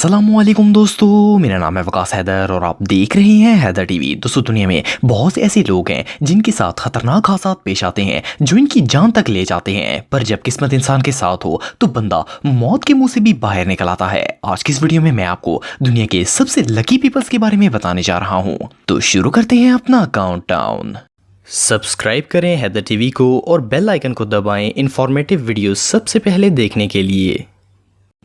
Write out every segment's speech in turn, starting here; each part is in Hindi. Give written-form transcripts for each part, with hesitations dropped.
अस्सलामुअलैकुम दोस्तों, मेरा नाम है वकास हैदर और आप देख रहे हैं हैदर टीवी। दोस्तों, दुनिया में बहुत से ऐसे लोग हैं जिनके साथ खतरनाक हादसा पेश आते हैं जो इनकी जान तक ले जाते हैं, पर जब किस्मत इंसान के साथ हो तो बंदा मौत के मुंह से भी बाहर निकल आता है। आज की इस वीडियो में मैं आपको दुनिया के सबसे लकी पीपल्स के बारे में बताने जा रहा हूँ। तो शुरू करते हैं अपना काउंटडाउन। सब्सक्राइब करें हैदर टीवी को और बेल आइकन को दबाएं इंफॉर्मेटिव वीडियो सबसे पहले देखने के लिए।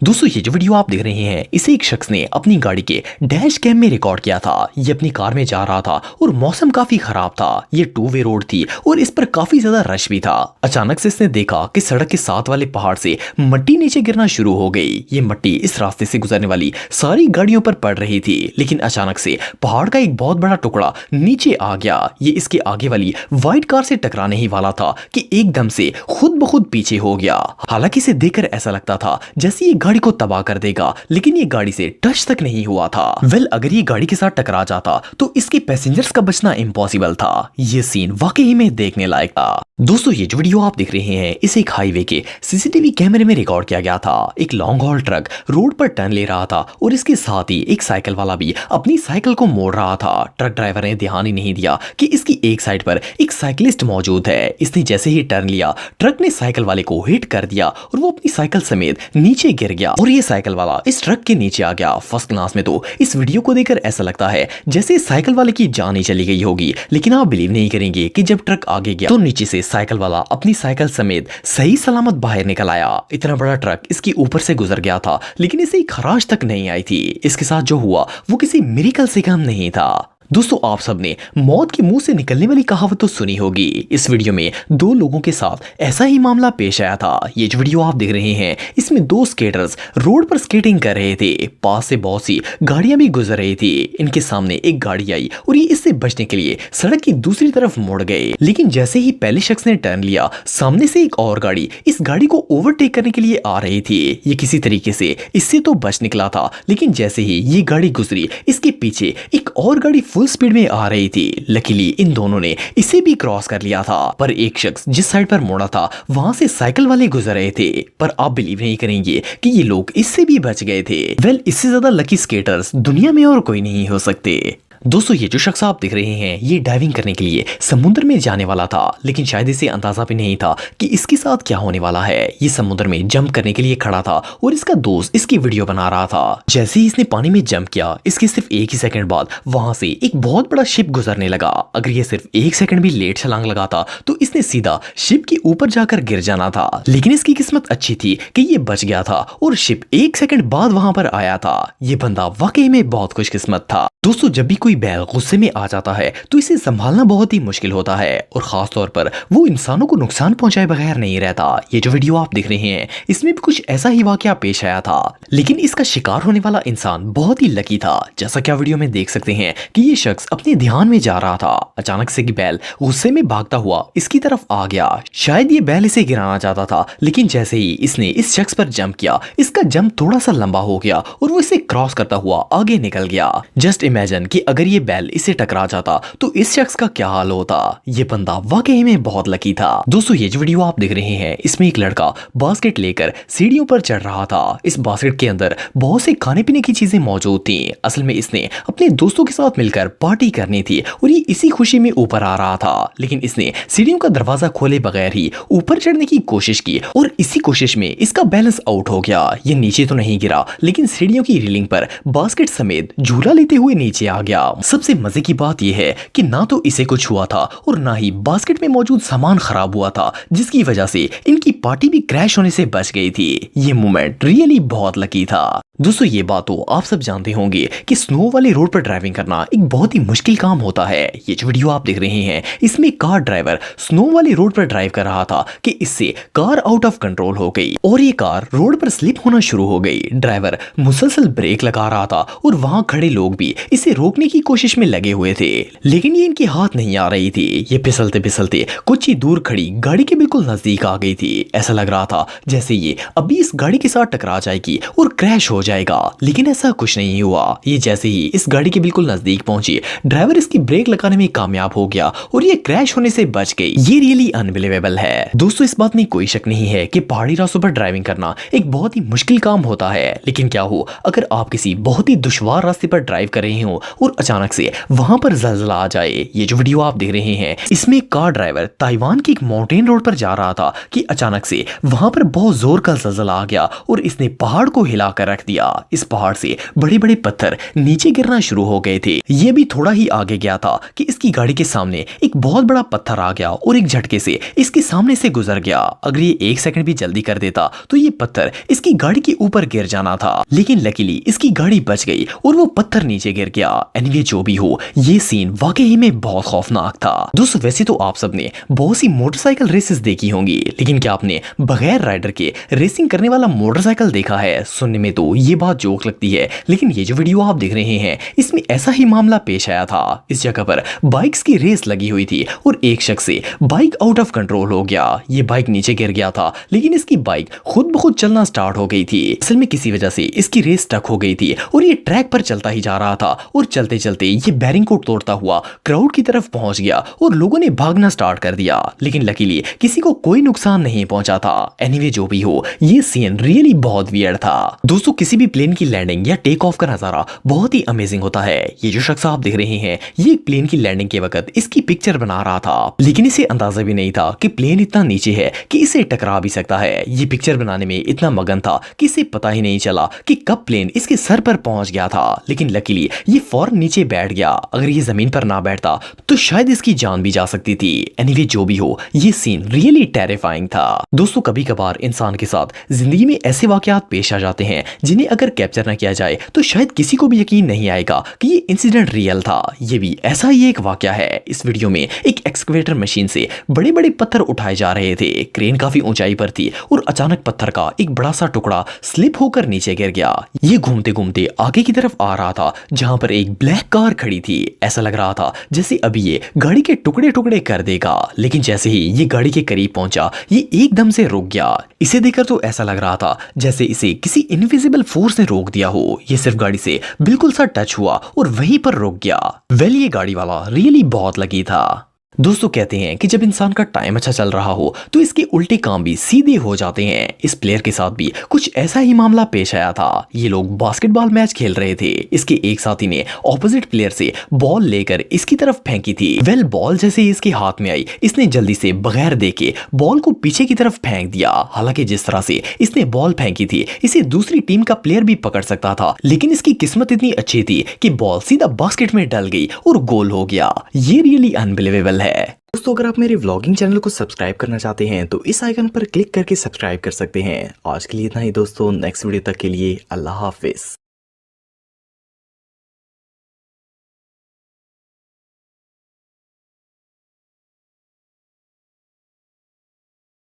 दोस्तों, ये जो वीडियो आप देख रहे हैं इसे एक शख्स ने अपनी गाड़ी के डैश कैम में रिकॉर्ड किया था। ये अपनी कार में जा रहा था और मौसम काफी खराब था। ये 2 वे रोड थी और इस पर काफी ज्यादा रश भी था। अचानक से इसने देखा कि सड़क के साथ वाले पहाड़ से मट्टी नीचे गिरना शुरू हो गई। ये मट्टी इस रास्ते से गुजरने वाली सारी गाड़ियों पर पड़ रही थी, लेकिन अचानक से पहाड़ का एक बहुत बड़ा टुकड़ा नीचे आ गया। ये इसके आगे वाली व्हाइट कार से टकराने ही वाला था कि एकदम से खुद ब खुद पीछे हो गया। हालांकि इसे देखकर ऐसा लगता था जैसे ये गाड़ी को तबाह कर देगा, लेकिन ये गाड़ी से टच तक नहीं हुआ था। अगर ये गाड़ी के साथ टकरा जाता तो इसके पैसेंजर्स का बचना इम्पॉसिबल था। ये सीन वाकई में देखने लायक था। दोस्तों, ये जो वीडियो आप देख रहे हैं इसे एक हाईवे के सीसीटीवी कैमरे में रिकॉर्ड किया गया था। एक लॉन्ग हॉल ट्रक रोड पर टर्न ले रहा था और इसके साथ ही एक साइकिल वाला भी अपनी साइकिल को मोड़ रहा था। ट्रक ड्राइवर ने ध्यान ही नहीं दिया कि इसकी एक साइड पर एक साइकिलिस्ट मौजूद है। इसने जैसे ही टर्न लिया, ट्रक ने साइकिल वाले को हिट कर दिया और वो अपनी साइकिल समेत नीचे गिर गया और ये साइकिल वाला इस ट्रक के नीचे आ गया। फर्स्ट क्लास में तो इस वीडियो को देखकर ऐसा लगता है जैसे साइकिल वाले की जान ही चली गई होगी, लेकिन आप बिलीव नहीं करेंगे कि जब ट्रक आगे गया तो नीचे से साइकिल वाला अपनी साइकिल समेत सही सलामत बाहर निकल आया। इतना बड़ा ट्रक इसके ऊपर से गुजर गया था, लेकिन इसे खराश तक नहीं आई थी। इसके साथ जो हुआ वो किसी मिरेकल से कम नहीं था। दोस्तों, आप सबने मौत के मुंह से निकलने वाली कहावत तो सुनी होगी। इस वीडियो में 2 लोगों के साथ ऐसा ही मामला पेश आया था। ये जो वीडियो आप देख रहे हैं इसमें 2 स्केटर्स रोड पर स्केटिंग कर रहे थे। पास से बहुत सी गाड़ियां भी गुजर रही थी। इनके सामने एक गाड़ी आई और ये इससे बचने के लिए सड़क की दूसरी तरफ मुड़ गए, लेकिन जैसे ही पहले शख्स ने टर्न लिया, सामने से एक और गाड़ी इस गाड़ी को ओवरटेक करने के लिए आ रही थी। ये किसी तरीके से इससे तो बच निकला था, लेकिन जैसे ही ये गाड़ी गुजरी, इसके पीछे एक और गाड़ी फुल स्पीड में आ रही थी। लकीली इन दोनों ने इसे भी क्रॉस कर लिया था, पर एक शख्स जिस साइड पर मुड़ा था वहां से साइकिल वाले गुजर रहे थे। पर आप बिलीव नहीं करेंगे कि ये लोग इससे भी बच गए थे। इससे ज्यादा लकी स्केटर्स दुनिया में और कोई नहीं हो सकते। दोस्तों, ये जो शख्स आप देख रहे हैं ये डाइविंग करने के लिए समुद्र में जाने वाला था, लेकिन शायद इसे अंदाजा भी नहीं था कि इसके साथ क्या होने वाला है। ये समुद्र में जंप करने के लिए खड़ा था और इसका दोस्त इसकी वीडियो बना रहा था। जैसे ही इसने पानी में जंप किया, इसके सिर्फ 1 ही सेकंड बाद वहां से एक बहुत बड़ा शिप गुजरने लगा। अगर ये सिर्फ 1 सेकंड भी लेट छलांग लगाता तो इसने सीधा शिप के ऊपर जाकर गिर जाना था, लेकिन इसकी किस्मत अच्छी थी कि ये बच गया था और शिप 1 सेकंड बाद वहां पर आया था। ये बंदा वाकई में बहुत खुशकिस्मत था। दोस्तों, जब भी कोई बैल गुस्से में आ जाता है तो इसे संभालना बहुत ही मुश्किल होता है, और खास तौर पर वो इंसानों को नुकसान पहुंचाए बगैर नहीं रहता। ये जो वीडियो आप देख रहे हैं इसमें भी कुछ ऐसा ही वाकया पेश आया था, लेकिन इसका शिकार होने वाला इंसान बहुत ही लकी था। जैसा कि आप वीडियो में देख सकते हैं कि ये शख्स अपने ध्यान में जा रहा था। अचानक से बैल गुस्से में भागता हुआ इसकी तरफ आ गया। शायद ये बैल इसे गिराना चाहता था, लेकिन जैसे ही इसने इस शख्स पर जंप किया, इसका जंप थोड़ा सा लंबा हो गया और वो इसे क्रॉस करता हुआ आगे निकल गया। जस्ट इमेजिन कि अगर ये बैल इसे टकरा जाता तो इस शख्स का क्या हाल होता। ये बंदा वाकई में बहुत लकी था। दोस्तों, ये जो वीडियो आप देख रहे हैं इसमें एक लड़का बास्केट लेकर सीढ़ियों पर चढ़ रहा था। इस बास्केट के अंदर बहुत से खाने पीने की चीजें मौजूद थी। असल में इसने अपने दोस्तों के साथ मिलकर पार्टी करनी थी और ये इसी खुशी में ऊपर आ रहा था, लेकिन इसने सीढ़ियों का दरवाजा खोले बगैर ही ऊपर चढ़ने की कोशिश की और इसी कोशिश में इसका बैलेंस आउट हो गया। ये नीचे तो नहीं गिरा, लेकिन सीढ़ियों की रेलिंग पर बास्केट समेत झूला लेते हुए नीचे आ गया। सबसे मजे की बात यह है कि ना तो इसे कुछ हुआ था और ना ही बास्केट में मौजूद सामान खराब हुआ था, जिसकी वजह से इनकी पार्टी भी क्रैश होने से बच गई थी। ये मोमेंट रियली बहुत लकी था। दोस्तों, ये बात तो आप सब जानते होंगे कि स्नो वाली रोड पर ड्राइविंग करना एक बहुत ही मुश्किल काम होता है। ये जो वीडियो आप देख रहे हैं इसमें कार ड्राइवर स्नो वाली रोड पर ड्राइव कर रहा था कि इससे कार आउट ऑफ कंट्रोल हो गई और ये कार रोड पर स्लिप होना शुरू हो गई। ड्राइवर मुसलसल ब्रेक लगा रहा था और वहां खड़े लोग भी इसे रोकने की की कोशिश में लगे हुए थे, लेकिन ये इनके हाथ नहीं आ रही थी। ये फिसलते फिसलते कुछ ही दूर खड़ी गाड़ी के बिल्कुल नजदीक आ गई थी। ऐसा लग रहा था जैसे ये अभी इस गाड़ी के साथ टकरा जाएगी और क्रैश हो जाएगा, लेकिन ऐसा कुछ नहीं हुआ। ये जैसे ही इस गाड़ी के बिल्कुल नजदीक पहुंची, ड्राइवर इसकी ब्रेक लगाने में कामयाब हो गया और ये क्रैश होने से बच गई। ये रियली अनबिलीवेबल है दोस्तों। इस बात में कोई शक नहीं है कि पहाड़ी रास्तों पर ड्राइविंग करना एक बहुत ही मुश्किल काम होता है, लेकिन क्या हो अगर आप किसी बहुत ही दुश्वार रास्ते पर ड्राइव कर रहे हो और अचानक से वहां पर ज़लज़ला आ जाए। ये जो वीडियो आप देख रहे हैं, इसमें कार ड्राइवर ताइवान की एक माउंटेन रोड पर जा रहा था कि अचानक से वहां पर बहुत जोर का ज़लज़ला आ गया और इसने पहाड़ को हिला कर रख दिया। इस पहाड़ से बड़े बड़े पत्थर नीचे गिरना शुरू हो गए थे। ये भी थोड़ा ही आगे गया था कि इसकी गाड़ी के सामने एक बहुत बड़ा पत्थर आ गया और एक झटके से इसके सामने से गुजर गया। अगर ये 1 सेकंड भी जल्दी कर देता तो ये पत्थर इसकी गाड़ी के ऊपर गिर जाना था, लेकिन लकीली इसकी गाड़ी बच गई और वो पत्थर नीचे गिर गया। एनीवे जो भी हो, ये सीन वाकई में बहुत खौफनाक था दोस्तों। वैसे तो आप सबने बहुत सी मोटरसाइकिल रेसेस देखी होंगी, लेकिन क्या आपने बगैर राइडर के रेसिंग करने वाला मोटरसाइकिल देखा है? सुनने में तो ये बात जोक लगती है, लेकिन ये जो वीडियो आप देख रहे हैं, इसमें ऐसा ही मामला पेश आया था। इस जगह पर बाइक्स की रेस लगी हुई थी और एक शख्स से बाइक आउट ऑफ कंट्रोल हो गया। ये बाइक नीचे गिर गया था, लेकिन इसकी बाइक खुद ब खुद चलना स्टार्ट हो गई थी। असल में किसी वजह से इसकी रेस स्टक हो गई थी और ये ट्रैक पर चलता ही जा रहा था और चलते चलते ये बैरिंग को तोड़ता हुआ क्राउड की तरफ पहुंच गया और लोगों ने भागना स्टार्ट कर दिया, लेकिन लकीली किसी को कोई नुकसान नहीं पहुंचा था। एनीवे जो भी हो, ये सीन रियली बहुत वियर्ड था दोस्तों। किसी भी प्लेन की लैंडिंग या टेक ऑफ का नजारा बहुत ही अमेजिंग होता है। ये जो शख्स आप देख रहे हैं, ये एक प्लेन की लैंडिंग के वक्त इसकी पिक्चर बना रहा था, लेकिन इसे अंदाजा भी नहीं था कि प्लेन इतना नीचे है कि इसे टकरा भी सकता है। ये पिक्चर बनाने में इतना मगन था कि इसे पता ही नहीं चला कि कब प्लेन इसके सर पर पहुंच गया था, लेकिन लकीली ये फौरन नीचे बैठ गया। अगर ये जमीन पर ना बैठता तो शायद इसकी जान भी जा सकती थी। एनीवे जो भी हो, ये सीन रियली टेरिफाइंग था दोस्तों। कभी कभार इंसान के साथ जिंदगी में ऐसे वाकयात पेश आ जाते हैं जिन्हें अगर कैप्चर न किया जाए तो शायद किसी को भी यकीन नहीं आएगा कि ये इंसिडेंट रियल था। ये भी ऐसा ही एक वाकया है। इस वीडियो में एक एक्सकवेटर मशीन से बड़े बड़े पत्थर उठाए जा रहे थे। क्रेन काफी ऊंचाई पर थी और अचानक पत्थर का एक बड़ा सा टुकड़ा स्लिप होकर नीचे गिर गया। ये घूमते घूमते आगे की तरफ आ रहा था जहां पर एक ब्लैक कार खड़ी थी। ऐसा लग रहा था जैसे अभी ये गाड़ी के टुकड़े टुकड़े कर देगा, लेकिन जैसे ही ये गाड़ी के करीब पहुंचा, ये एकदम से रुक गया। इसे देखकर तो ऐसा लग रहा था जैसे इसे किसी इनविजिबल फोर्स ने रोक दिया हो। ये सिर्फ गाड़ी से बिल्कुल सा टच हुआ और वहीं पर रुक गया। वेल, ये गाड़ी वाला रियली बहुत लकी था दोस्तों। कहते हैं कि जब इंसान का टाइम अच्छा चल रहा हो तो इसके उल्टे काम भी सीधे हो जाते हैं। इस प्लेयर के साथ भी कुछ ऐसा ही मामला पेश आया था। ये लोग बास्केटबॉल मैच खेल रहे थे। इसके एक साथी ने ऑपोजिट प्लेयर से बॉल लेकर इसकी तरफ फेंकी थी। वेल, बॉल जैसे ही इसके हाथ में आई, इसने जल्दी से बगैर देखे बॉल को पीछे की तरफ फेंक दिया। हालांकि जिस तरह से इसने बॉल फेंकी थी, इसे दूसरी टीम का प्लेयर भी पकड़ सकता था, लेकिन इसकी किस्मत इतनी अच्छी थी कि बॉल सीधा बास्केट में डल गई और गोल हो गया। ये रियली अनबिलीवेबल है दोस्तों। अगर आप मेरे व्लॉगिंग चैनल को सब्सक्राइब करना चाहते हैं तो इस आइकन पर क्लिक करके सब्सक्राइब कर सकते हैं। आज के लिए इतना ही दोस्तों। नेक्स्ट वीडियो तक के लिए अल्लाह हाफिज।